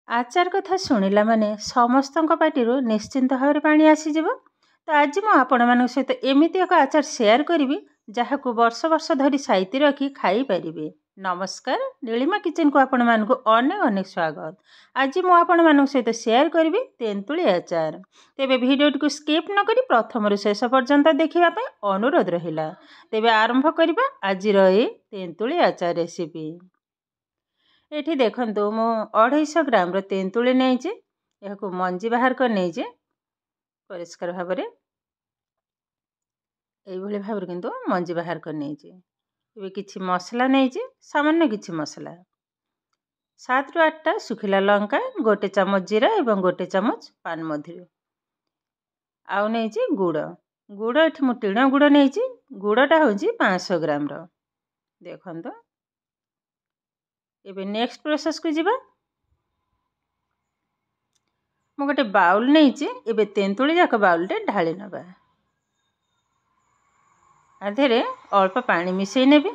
आचार कथा शुणिला माने समस्तଙ୍କ पाटिरु निश्चिंत भाव पानी आसीजिव। तो आज मु आपण मानक सहित एमिति एक आचार शेयर करी जहाकू वर्ष वर्ष धरी साइती रखी खाई पारिबे। नमस्कार, नीलिमा किचन को आपण मानक अनेक अनेक स्वागत। आज मु आपण मानक सहित शेयर करी तेंतुली आचार। तेबे भिडियोटी को स्किप न करी प्रथम शेष पर्यंत देखिबा पय अनुरोध रहिला। तेबे आरंभ करिबा आज ए तेंतुली आचार रेसिपी। एठी देखंतु मु 250 ग्राम रो तेंतुली नेइजे। यहकु मंजी बाहर कर नेइजे परिष्कार भाबरे एई भली भाबरे किंतु मंजी बाहर कर नेइजे। एबे किछि मसला नेइजे, सामान्य किछि मसला 7 रु 8 टा सुखिला लंका, गोटे चमच जीरा एवं गोटे चमच पान मधुरी। आउ नेइजे गुड़ एठी मु टीण गुड़ नेइजे। गुड़टा होजी 500 ग्राम रो। देखंतु एबे नेक्स्ट प्रोसेस को जीवा। मु गोटे बाउल नेइचे। एबे तेंतुली जाक बाउल टे ढाली नबा। आधेरे अल्प पानी मिसई नेबी।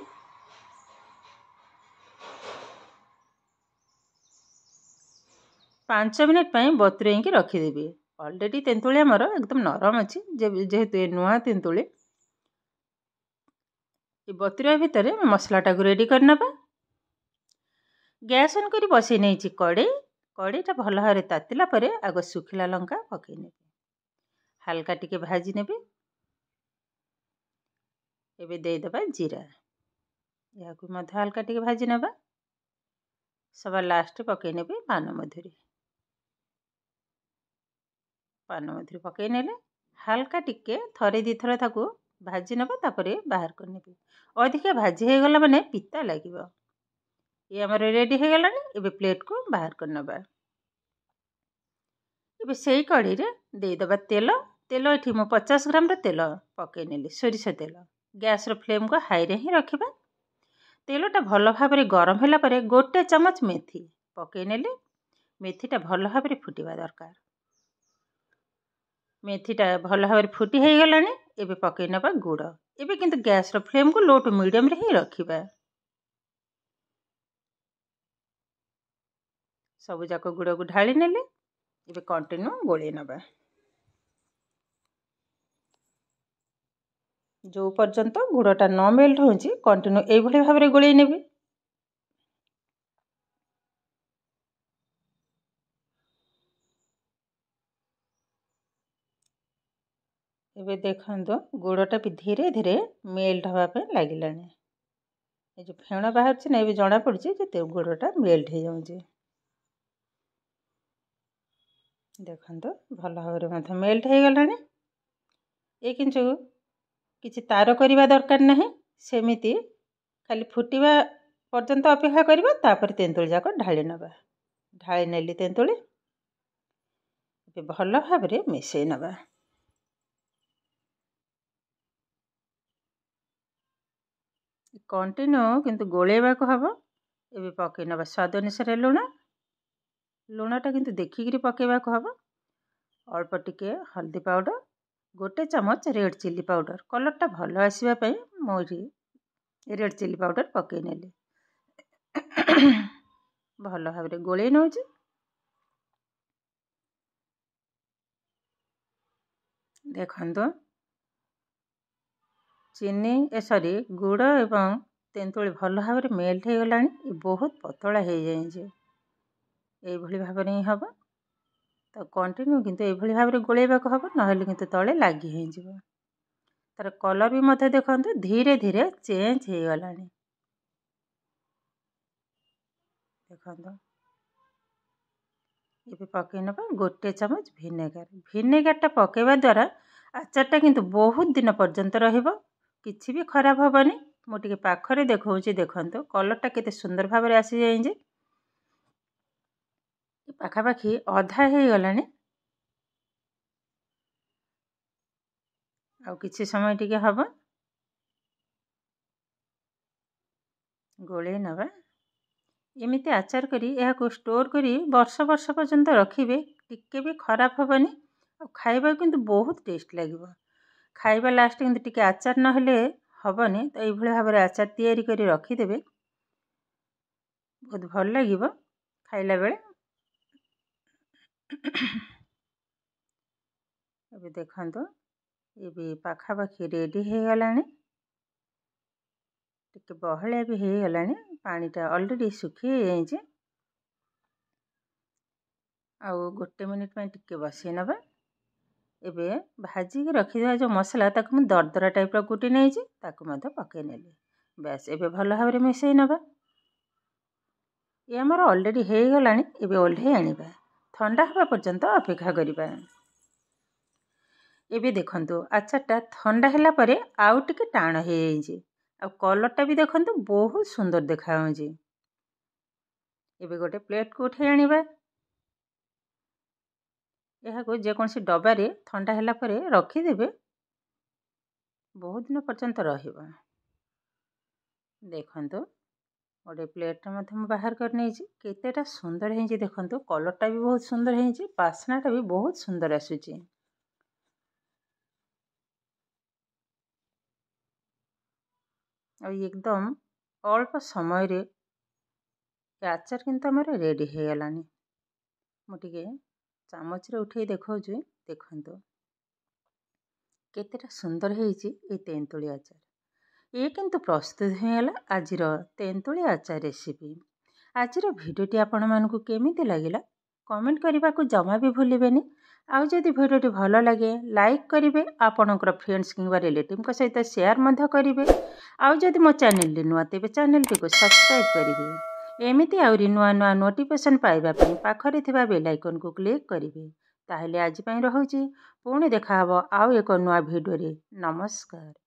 पांच मिनिट पई बतुरेई के रखी देबी। ऑलरेडी तेंतुली हमर एकदम नरम अछि जेहेतु ए नुआ तेंतुली। ए बतुरे भितरे मसलाटा को रेडी कर नबा। गैस ऑन करी बसई नेइची कड़ीटा भल भाव तातिला परे आग सुखिला लंका पकई नेबे। हल्का टिके भाजी नेबे। एबे दे दबा जीरा। याकु मध्य हल्का टिके भाजी नबा। सवा लास्ट पकई नेबे पान मधुरी। पान मधुरी पकई नेले हल्का टिके थरे दी थर ताकू भाजी नबा। तापरे बाहर कर नेबे। अधिक भाजी हे गला माने पिता लागिबो। ये हमर रेडी हे गलानी। एबे प्लेट को बाहर कर नबा। एबे सेई कढ़ी रे दे दबा तेल एठी मु 50 ग्राम रो तेल पकई नेली। सोरिष तेल। गैस रो फ्लेम को हाई रे ही रखिबा। तेलटा भल भाव गरम होला परे गोटे चमच मेथी पकई नेली। मेथीटा भल भाव फुटिबा दरकार। मेथीटा भल भाव फुटी हे गलानी। एबे पकई नबा गुड़। एबे किंतु गैस रो फ्लेम को लो टू मीडियम रे ही रखिबा। सबु जाक गुड़ को ढाली नेले। एबे कंटिन्यू गोळे नबा। जो पर्यंत गुड़टा न मेल्ट होची कंटिन्यू एई भली भाबरे गोळे नेबे। एबे देखंतो गुड़टा भी धीरे धीरे मेल्ट हवा पे लागिलानी। ए जो फेण बाहर छी ना एबे जणा पड़ची जे गुड़टा मेल्ट हे जाउची। देखंतो भल भाबरे मथे मेल्ट हे गलानी। ए किंचु किछि तार करिबा दरकार नाही। सेमिति खाली फुटिबा पर्यंत अपेक्षा करिबा। तापर तेंतुली जाक ढाली नबा। ढाली नेली तेंतुली। एबे भल भाबरे मिसई नबा। कंटिन्यू किंतु गोळेबा को हबो। एबे पकई नबा स्वाद अनुसार लुणटा किंतु देखिकरी पकेबा को हबो। अल्प टिके हल्दी पाउडर, गोटे चमच रेड चिली पाउडर। कलरटा भल आसीबा पई मोरी रेड चिली पाउडर पकई नेली। भल भाबरे गोळेई नउची। देखंतो चीनी सॉरी गुड़ एवं तेंतुली भल भाव मेल्ट हो गलानी। बहुत पतला हो जाए ये भाव ही हम। तो कंटिन्यू किंतु ये भाव गोलेबा को हम ना किंतु तले लगी हो। तार कलर भी मत देखो धीरे धीरे चेंज हो गलानी। देखो ये पकई नबा गोटे चमच भिनेगार पकेबा द्वारा आचारटा किंतु बहुत दिन पर्यंत रहिबो। किछि भी खराब हबनी। मु टिके पाखरे देखौची देखंतो कलरटा केते सुंदर भाव आसी जाए जे पाखापाखी अधा हो गलानी। आउ किछि समय टिके हबो गोळे नबा। एमिति आचार करी को स्टोर करी वर्ष वर्ष पर्यंत रखिबे। टिके भी खराब हबनी। आ खाइबा किंतु बहुत टेस्ट लागिबो। खाइबा लास्ट किंतु टिके आचार न हले हबनी। तो एई भली भाबरे आचार तैयारी करी रखी देबे। बहुत भल लागिबो खाइला बेले। ଏବେ ଦେଖନ୍ତୁ ଏବେ ପାଖାପାଖି ରେଡ଼ି ହେଇଗଲାଣି। ଟିକେ ବହଳିଆ ବି ହେଇଗଲାଣି, ପାଣିଟା ଅଲରେଡ଼ି ଶୁଖି ଯାଇଛି। ଆଉ 1 ମିନିଟ୍ ପାଇଁ ଟିକେ ବସେଇ ନେବା। ଏବେ ଭାଜିକି ରଖିଥିବା ଯେଉଁ ମସଲା ତାକୁ ମୁଁ ଦରଦରା ଟାଇପ୍ର କୁଟି ନେଇଛି, ତାକୁ ମଧ୍ୟ ପକାଇ ନେଲି। ବାସ୍ ଏବେ ଭଲ ଭାବରେ ମିଶାଇ ନେବା। ଏ ଆମର ଅଲରେଡ଼ି ହେଇଗଲାଣି। ଏବେ ଓହ୍ଲାଇ ଆଣିବା, ଥଣ୍ଡା ହେବା ପର୍ଯ୍ୟନ୍ତ ଅପେକ୍ଷା କରିବା। ଏବେ ଦେଖନ୍ତୁ ଆଚାରଟା ଥଣ୍ଡା ହେଲା ପରେ ଆଉ ଟିକେ ଟାଣ ହେଇଯାଇଛି, ଆଉ କଲର୍ଟା ବି ଦେଖନ୍ତୁ ବହୁତ ସୁନ୍ଦର ଦେଖାଯାଉଛି। ଏବେ ଗୋଟେ ପ୍ଲେଟ୍କୁ ଉଠାଇ ଆଣିବା। ଏହାକୁ ଯେକୌଣସି ଡବାରେ ଥଣ୍ଡା ହେଲା ପରେ ରଖିଦେବେ, ବହୁତ ଦିନ ପର୍ଯ୍ୟନ୍ତ ରହିବ। ଦେଖନ୍ତୁ ଗୋଟେ ପ୍ଲେଟ୍ରେ ମଧ୍ୟ ମୁଁ ବାହାର କରି ନେଇଛି। କେତେଟା ସୁନ୍ଦର ହେଇଛି ଦେଖନ୍ତୁ, କଲର୍ଟା ବି ବହୁତ ସୁନ୍ଦର ହେଇଛି, ବାସ୍ନାଟା ବି ବହୁତ ସୁନ୍ଦର ଆସୁଛି। ଆଉ ଏକଦମ ଅଳ୍ପ ସମୟରେ ଏ ଆଚାର କିନ୍ତୁ ଆମର ରେଡ଼ି ହେଇଗଲାଣି। ମୁଁ ଟିକେ ଚାମଚରେ ଉଠାଇ ଦେଖାଉଛି, ଦେଖନ୍ତୁ କେତେଟା ସୁନ୍ଦର ହେଇଛି ଏ ତେନ୍ତୁଳି ଆଚାର। ଏ କିନ୍ତୁ ପ୍ରସ୍ତୁତ ହୋଇଗଲା ଆଜିର ତେନ୍ତୁଳି ଆଚାର ରେସିପି। ଆଜିର ଭିଡ଼ିଓଟି ଆପଣମାନଙ୍କୁ କେମିତି ଲାଗିଲା କମେଣ୍ଟ କରିବାକୁ ଜମା ବି ଭୁଲିବେନି। ଆଉ ଯଦି ଭିଡ଼ିଓଟି ଭଲ ଲାଗେ ଲାଇକ୍ କରିବେ, ଆପଣଙ୍କର ଫ୍ରେଣ୍ଡସ୍ କିମ୍ବା ରିଲେଟିଭଙ୍କ ସହିତ ସେୟାର ମଧ୍ୟ କରିବେ। ଆଉ ଯଦି ମୋ ଚ୍ୟାନେଲଟି ନୂଆ ତେବେ ଚ୍ୟାନେଲଟିକୁ ସବସ୍କ୍ରାଇବ୍ କରିବେ। ଏମିତି ଆହୁରି ନୂଆ ନୂଆ ନୋଟିଫିକେସନ୍ ପାଇବା ପାଇଁ ପାଖରେ ଥିବା ବେଲ୍ ଆଇକନ୍କୁ କ୍ଲିକ୍ କରିବେ। ତାହେଲେ ଆଜି ପାଇଁ ରହୁଛି, ପୁଣି ଦେଖାହେବ ଆଉ ଏକ ନୂଆ ଭିଡ଼ିଓରେ। ନମସ୍କାର।